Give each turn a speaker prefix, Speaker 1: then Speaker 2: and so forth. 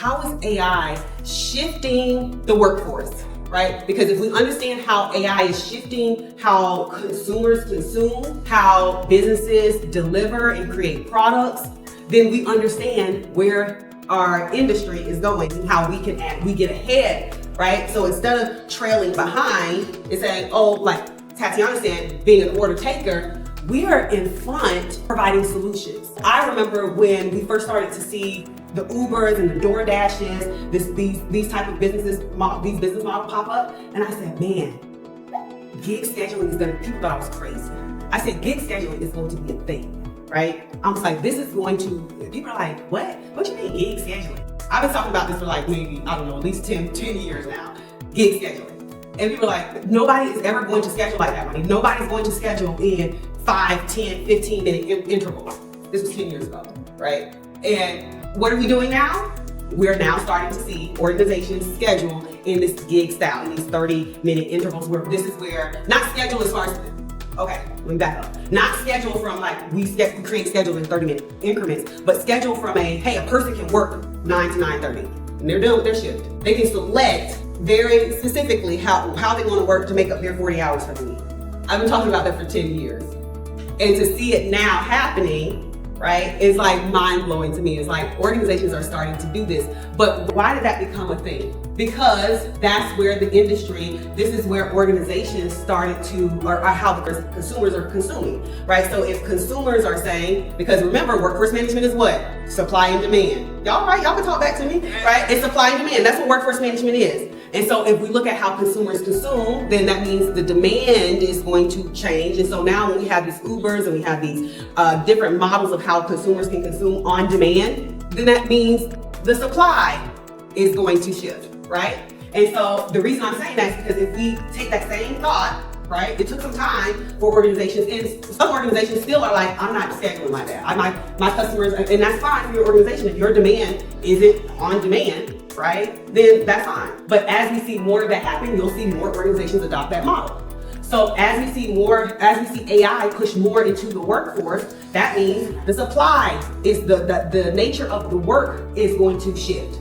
Speaker 1: how is AI shifting the workforce, right? Because if we understand how AI is shifting how consumers consume, how businesses deliver and create products, then we understand where our industry is going and how we get ahead, right? So instead of trailing behind and saying, oh, like Tatiana said, being an order taker, we are in front providing solutions. I remember when we first started to see the Ubers and the DoorDashes, these type of business models pop up, and I said, man, gig scheduling is gonna, people thought I was crazy. I said, gig scheduling is going to be a thing, right? I was like, this is going to, people are like, what? What you mean gig scheduling? I've been talking about this for like maybe, I don't know, at least 10 years now, gig scheduling. And people are like, nobody is ever going to schedule like that, money. Nobody's going to schedule in 5, 10, 15 minute intervals. This was 10 years ago, right? And what are we doing now? We're now starting to see organizations schedule in this gig style, in these 30-minute intervals, where this is where, not schedule as far as, okay, let me back up. Not schedule from like, we create schedule in 30-minute increments, but schedule from hey, a person can work 9 to 9:30, and they're done with their shift. They can select very specifically how they want to work to make up their 40 hours for the week. I've been talking about that for 10 years. And to see it now happening, right, is like mind-blowing to me. It's like organizations are starting to do this. But why did that become a thing? Because that's where the industry, this is where organizations started to, or how the consumers are consuming, right? So if consumers are saying, because remember, workforce management is what? Supply and demand. Y'all right? Y'all can talk back to me, right? It's supply and demand. That's what workforce management is. And so if we look at how consumers consume, then that means the demand is going to change. And so now when we have these Ubers and we have these different models of how consumers can consume on demand, then that means the supply is going to shift, right? And so the reason I'm saying that is because if we take that same thought, right, it took some time for organizations, and some organizations still are like, I'm not scheduling like that. My customers, and that's fine for your organization. If your demand isn't on demand, right, then that's fine. But as we see more of that happen, you'll see more organizations adopt that model. So as we see AI push more into the workforce, that means the supply is the nature of the work is going to shift.